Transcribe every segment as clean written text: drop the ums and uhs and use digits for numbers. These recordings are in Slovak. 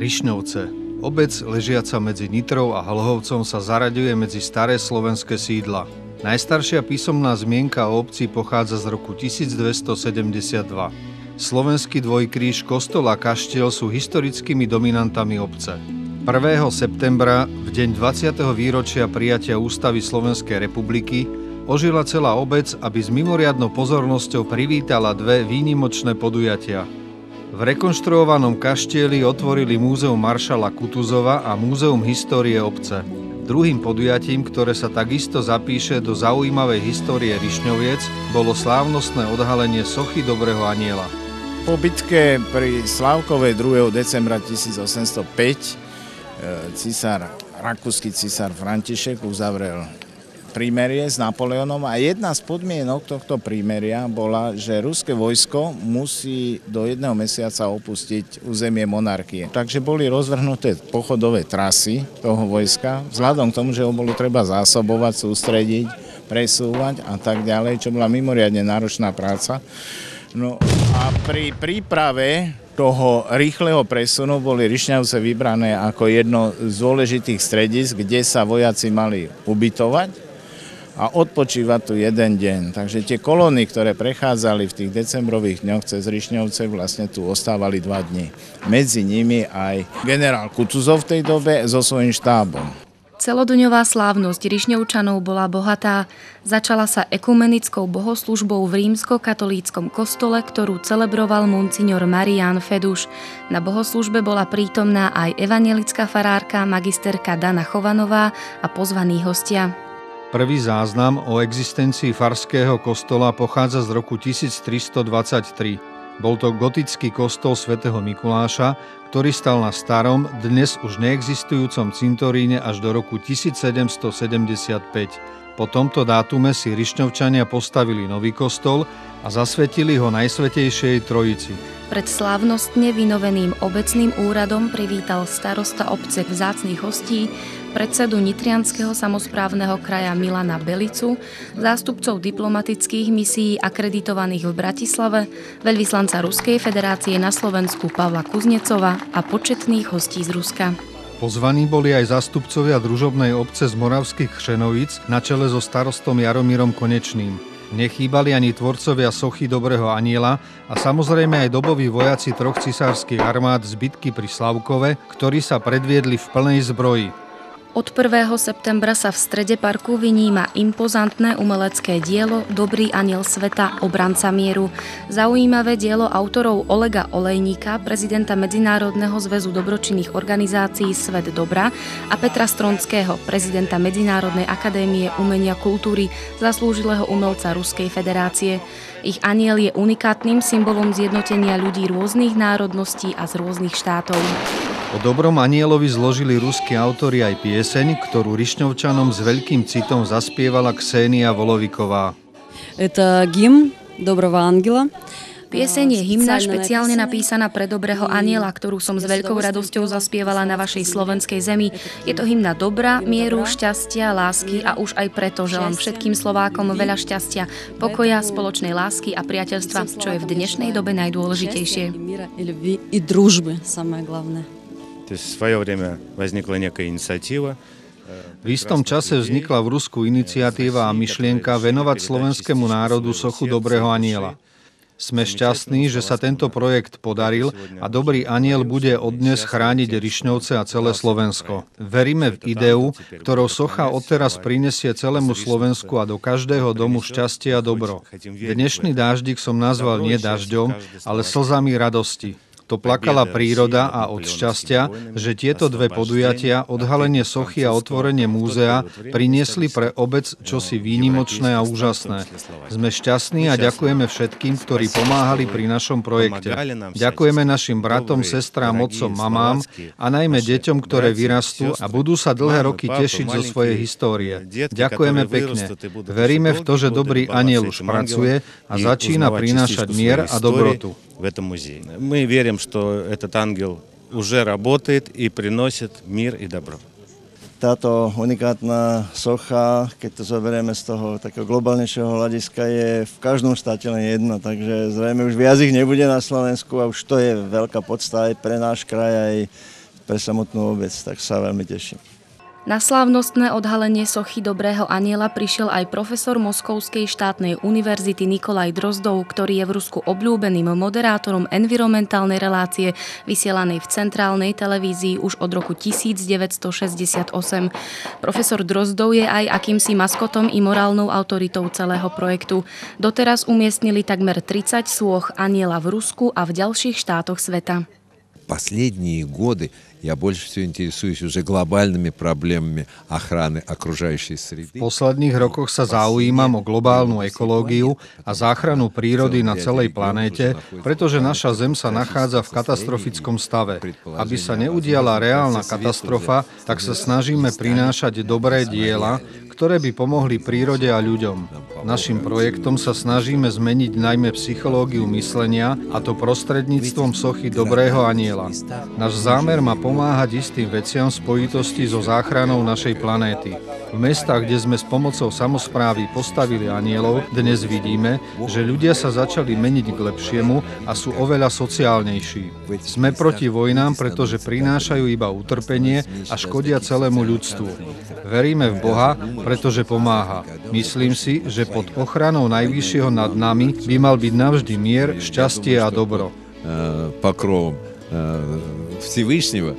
Rišňovce. Obec ležiaca medzi Nitrou a Hlhovcom sa zaraďuje medzi staré slovenské sídla. Najstaršia písomná zmienka o obci pochádza z roku 1272. Slovenský dvojkríž, kostol a kaštiel sú historickými dominantami obce. 1. septembra, v deň 20. výročia prijatia Ústavy Slovenskej republiky, ožila celá obec, aby s mimoriadnou pozornosťou privítala dve výnimočné podujatia. V rekonštruovanom kaštieli otvorili Múzeum maršala Kutuzova a Múzeum histórie obce. Druhým podujatím, ktoré sa takisto zapíše do zaujímavej histórie Rišňoviec, bolo slávnostné odhalenie sochy Dobrého anjela. Po bitke pri Slávkovej 2. decembra 1805 rakúsky císar František uzavrel prímerie s Napoleónom a jedna z podmienok tohto prímeria bola, že ruské vojsko musí do 1 mesiaca opustiť územie monarchie. Takže boli rozvrhnuté pochodové trasy toho vojska, vzhľadom k tomu, že ho bolo treba zásobovať, sústrediť, presúvať a tak ďalej, čo bola mimoriadne náročná práca. No a pri príprave toho rýchleho presunu boli Rišňavce vybrané ako jedno z dôležitých stredísk, kde sa vojaci mali ubytovať a odpočívať tu jeden deň. Takže tie kolóny, ktoré prechádzali v tých decembrových dňoch cez Rišňovce, vlastne tu ostávali 2 dni. Medzi nimi aj generál Kutuzov v tej dobe so svojím štábom. Celodňová slávnosť Rišňovčanov bola bohatá. Začala sa ekumenickou bohoslužbou v rímsko-katolíckom kostole, ktorú celebroval monsignor Marián Feduš. Na bohoslužbe bola prítomná aj evanjelická farárka magisterka Dana Chovanová a pozvaní hostia. Prvý záznam o existencii farského kostola pochádza z roku 1323. Bol to gotický kostol svätého Mikuláša, ktorý stal na starom, dnes už neexistujúcom cintoríne až do roku 1775. Po tomto dátume si Rišňovčania postavili nový kostol a zasvetili ho Najsvätejšej Trojici. Pred slávnostne vynoveným obecným úradom privítal starosta obce vzácnych hostí, predsedu Nitrianskeho samosprávneho kraja Milana Belicu, zástupcov diplomatických misií akreditovaných v Bratislave, veľvyslanca Ruskej federácie na Slovensku Pavla Kuznecova a početných hostí z Ruska. Pozvaní boli aj zástupcovia družobnej obce z Moravských Křenovíc na čele so starostom Jaromírom Konečným. Nechýbali ani tvorcovia sochy Dobrého anjela a samozrejme aj doboví vojaci 3 cisárskych armád z bitky pri Slavkove, ktorí sa predviedli v plnej zbroji. Od 1. septembra sa v strede parku vyníma impozantné umelecké dielo Dobrý anjel sveta, obranca mieru. Zaujímavé dielo autorov Olega Olejníka, prezidenta Medzinárodného zväzu dobročinných organizácií Svet dobra a Petra Stronského, prezidenta Medzinárodnej akadémie umenia kultúry, zaslúžilého umelca Ruskej federácie. Ich anjel je unikátnym symbolom zjednotenia ľudí rôznych národností a z rôznych štátov. O Dobrom anjelovi zložili ruskí autori aj pieseň, ktorú Rišňovčanom s veľkým citom zaspievala Ksenia Voloviková. Это гимн Доброго ангела. Pieseň je hymna špeciálne napísaná pre Dobrého anjela, ktorú som s veľkou radosťou zaspievala na vašej slovenskej zemi. Je to hymna dobra, mieru, šťastia, lásky a už aj preto želám všetkým Slovákom veľa šťastia, pokoja, spoločnej lásky a priateľstva, čo je v dnešnej dobe najdôležitejšie. I družby, самое главное. То есть в свое время возникла некая инициатива. V istom čase vznikla v Rusku iniciatíva a myšlienka venovať slovenskému národu sochu Dobrého anjela. Sme šťastní, že sa tento projekt podaril a Dobrý anjel bude odnes chrániť Rišňovce a celé Slovensko. Veríme v ideu, ktorou socha odteraz prinesie celému Slovensku a do každého domu šťastie a dobro. Dnešný dáždik som nazval nie dažďom, ale slzami radosti. to plakala príroda a od šťastia, že tieto dve podujatia, odhalenie sochy a otvorenie múzea, priniesli pre obec čosi výnimočné a úžasné. Sme šťastní a ďakujeme všetkým, ktorí pomáhali pri našom projekte. Ďakujeme našim bratom, sestrám, otcom, mamám a najmä deťom, ktoré vyrastú a budú sa dlhé roky tešiť zo svojej histórie. Ďakujeme pekne. Veríme v to, že dobrý anjel už pracuje a začína приnášať mier a доброту. В этом музее. Мы верим, что этот ангел уже работает и приносит мир и добро. Táto unikátna socha, keď to zoberieme z toho takého globálnejšieho hľadiska, je v každom štáte len jedna, takže zrejme už viac ich nebude na Slovensku a už to je veľká podsta aj pre náš kraj, aj pre samotnú obec, tak sa veľmi teším. Na slávnostné odhalenie sochy Dobrého anjela prišiel aj profesor Moskovskej štátnej univerzity Nikolaj Drozdov, ktorý je v Rusku obľúbeným moderátorom environmentálnej relácie vysielanej v centrálnej televízii už od roku 1968. Profesor Drozdov je aj akýmsi maskotom i morálnou autoritou celého projektu. Doteraz umiestnili takmer 30 sôch anjela v Rusku a v ďalších štátoch sveta. Последние годы я больше всего интересуюсь уже глобальными проблемами охраны окружающей среды. V posledných rokoch sa zaujímam o globálnu ekológiu a záchranu prírody na celej planéte, pretože naša Zem sa nachádza v katastrofickom stave. Aby sa neudiala reálna katastrofa, tak sa snažíme prinášať dobré diela, ktoré by pomohli prírode a ľuďom. Naším projektom sa snažíme zmeniť najmä psychológiu myslenia, a to prostredníctvom sochy Dobrého anjela. Náš zámer má pomáhať istým veciam v spojitosti so záchranou našej planéty. V mestách, kde sme s pomocou samosprávy postavili anjelov, dnes vidíme, že ľudia sa začali meniť k lepšiemu a sú oveľa sociálnejší. Sme proti vojnám, pretože prinášajú iba utrpenie a škodia celému ľudstvu. Veríme v Boha, pretože pomáha. Myslím si, že pod ochranou Najvyššieho nad nami by mal byť navždy mier, šťastie a dobro. Покровом Всевышнего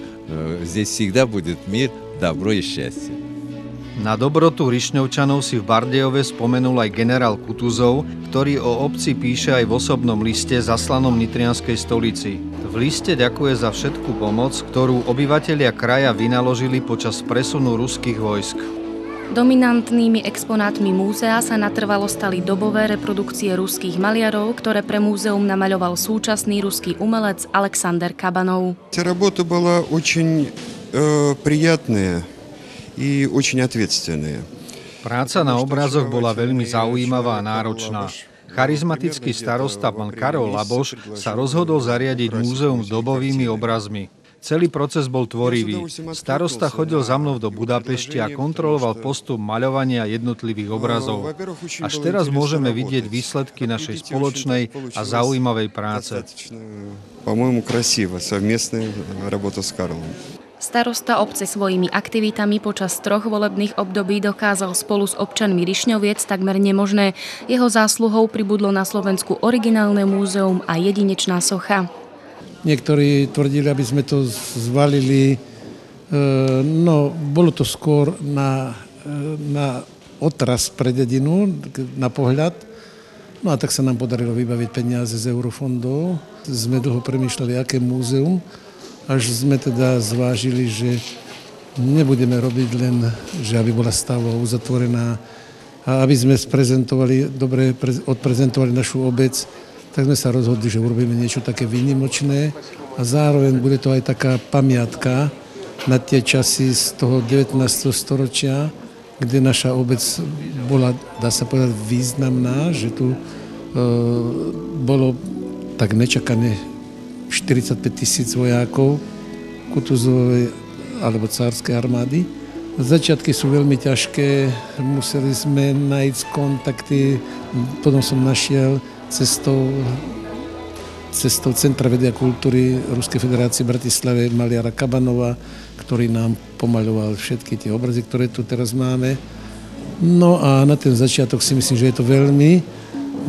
здесь всегда будет мир, добро и счастье. Na dobrotu Rišňovčanov si v Bardejove spomenul aj generál Kutuzov, ktorý o obci píše aj v osobnom liste zaslanom nitrianskej stolici. V liste ďakuje za všetku pomoc, ktorú obyvatelia kraja vynaložili počas presunu ruských vojsk. Dominantnými exponátmi múzea sa natrvalo stali dobové reprodukcie ruských maliarov, ktoré pre múzeum namaľoval súčasný ruský umelec Alexander Kabanov. Эта работа была очень приятная и очень ответственная. Práca na obrazoch bola veľmi zaujímavá a náročná. Charizmatický starosta pán Karol Laboš sa rozhodol zariadiť múzeum dobovými obrazmi. Celý proces bol tvorivý. Starosta chodil za mnou do Budapešti a kontroloval postup maľovania jednotlivých obrazov. Až teraz môžeme vidieť výsledky našej spoločnej a zaujímavej práce. По-моему, красиво. Совместная работа с Карлом. Starosta obce svojimi aktivitami počas 3 volebných období dokázal spolu s občanmi Rišňoviec takmer nemožné. Jeho zásluhou pribudlo na Slovensku originálne múzeum a jedinečná socha. Niektorí tvrdili, aby sme to zvalili. No, bolo to skôr na otras pre dedinu, na pohľad. No a tak sa nám podarilo vybaviť peniaze z eurofondov. Sme dlho premýšľali, aké múzeum. Až sme teda zvážili, že nebudeme robiť len, že aby bola stále uzatvorená a aby sme dobre odprezentovali našu obec, tak sme sa rozhodli, že urobíme niečo také výnimočné a zároveň bude to aj taká pamiatka na tie časy z toho 19. storočia, kde naša obec bola, dá sa povedať, významná, že tu bolo tak nečakané 45 000 vojakov Kutuzovej alebo cárskej armády. Začiatky sú veľmi ťažké, museli sme nájsť kontakty, potom som našiel cestou Centra vedy a kultúry Ruskej federácie v Bratislave maliara Kabanova, ktorý nám pomaľoval všetky tie obrazy, ktoré tu teraz máme. No a na ten začiatok si myslím, že je to veľmi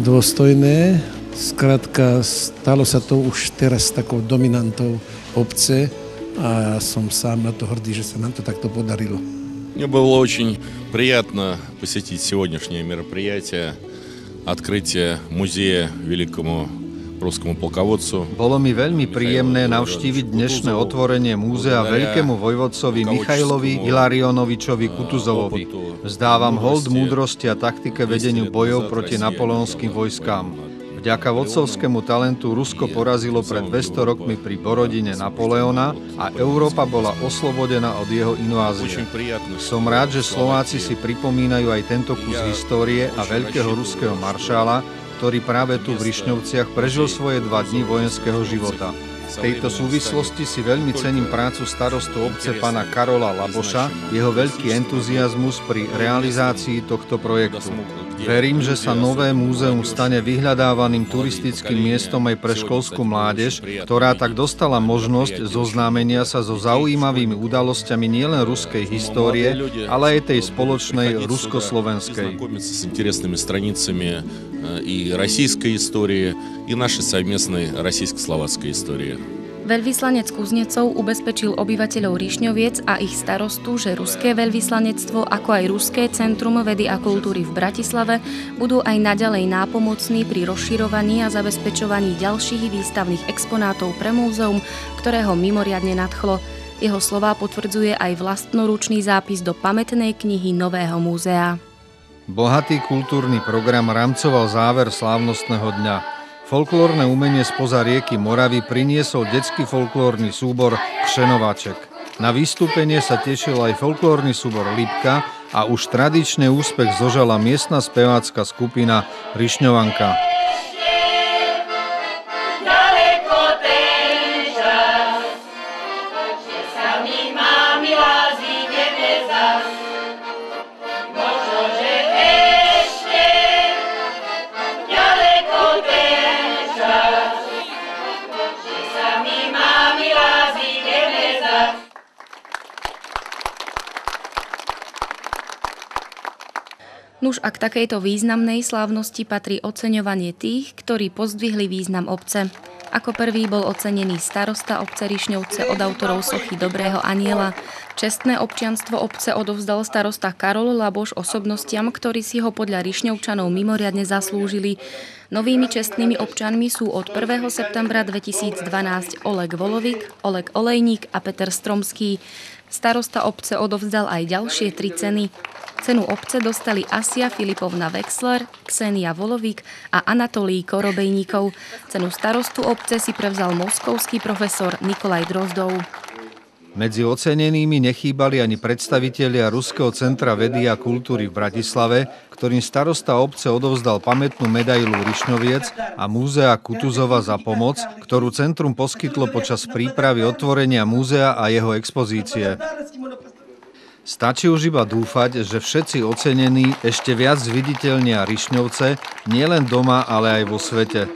dôstojné. Skrátka, stalo sa to už teraz takou dominantou obce a ja som sám на to hrdý, že sa nám to takto podarilo. Мне было очень приятно посетить сегодняшнее мероприятие, открытие музея великому русскому полководцу. Bolo mi veľmi príjemné navštíviť dnešné otvorenie múzea veľkému vojvodcovi Michailovi Ilarionovičovi Kutuzovovi. Vzdávam hold múdrosti a taktike vedeniu bojov proti napoleonským vojskám. Vďaka vodcovskému talentu Rusko porazilo pred 200 rokmi pri Borodine Napoleona a Európa bola oslobodená od jeho invázie. Som rád, že Slováci si pripomínajú aj tento kus histórie a veľkého ruského maršála, ktorý práve tu v Rišňovciach prežil svoje 2 dni vojenského života. V tejto súvislosti si veľmi cením prácu starostu obce pána Karola Laboša, jeho veľký entuziazmus pri realizácii tohto projektu. Verím, že sa nové múzeum stane vyhľadávaným turistickým miestom aj pre školskú mládež, ktorá tak dostala možnosť zoznámenia sa so zaujímavými udalosťami nielen ruskej histórie, ale aj tej spoločnej rusko-slovenskej. S интересными страницами и российской истории, и нашей совместной российско-словацкой истории. Veľvyslanec Kuznecov ubezpečil obyvateľov Rišňoviec a ich starostu, že ruské veľvyslanectvo, ako aj Ruské centrum vedy a kultúry v Bratislave budú aj naďalej nápomocní pri rozširovaní a zabezpečovaní ďalších výstavných exponátov pre múzeum, ktorého mimoriadne nadchlo. Jeho slová potvrdzuje aj vlastnoručný zápis do pamätnej knihy Nového múzea. Bohatý kultúrny program rámcoval záver slávnostného dňa. Folklórne umenie spoza rieky Moravy priniesol detský folklórny súbor Kšenovaček. Na vystúpenie sa tešil aj folklórny súbor Lipka a už tradičný úspech zožala miestna spevácka skupina Rišňovanka. Nuž a k takejto významnej slávnosti patrí oceňovanie tých, ktorí pozdvihli význam obce. Ako prvý bol ocenený starosta obce Rišňovce od autorov sochy Dobrého aniela. Čestné občianstvo obce odovzdal starosta Karol Laboš osobnostiam, ktorí si ho podľa Rišňovčanov mimoriadne zaslúžili. Novými čestnými občanmi sú od 1. septembra 2012 Oleg Volovik, Oleg Olejník a Peter Stromský. Starosta obce odovzdal aj ďalšie 3 ceny. Cenu obce dostali Asia Filipovna Wexler, Ksenia Volovík a Anatolij Korobejníkov. Cenu starostu obce si prevzal moskovský profesor Nikolaj Drozdov. Medzi ocenenými nechýbali ani predstavitelia Ruského centra vedy a kultúry v Bratislave, ktorým starosta obce odovzdal pamätnú medailu Rišňoviec a múzea Kutuzova za pomoc, ktorú centrum poskytlo počas prípravy otvorenia múzea a jeho expozície. Stačí už iba dúfať, že všetci ocenení ešte viac zviditeľnia Rišňovce nielen doma, ale aj vo svete.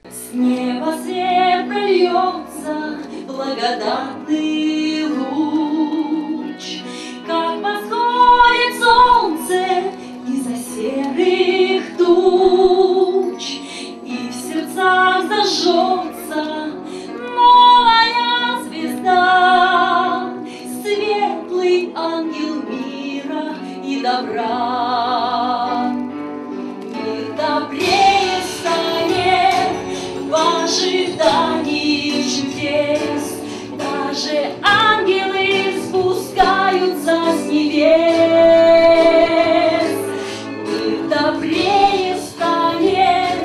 С неба свет прольется благодатный луч, как восходит солнце из-за серых туч, и в сердцах зажжется новая звезда, светлый ангел мира и добра. Мир добрее станет в ожидании чудес, даже ангелы спускаются с небес. Мир добрее станет,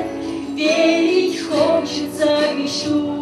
верить хочется Вещу.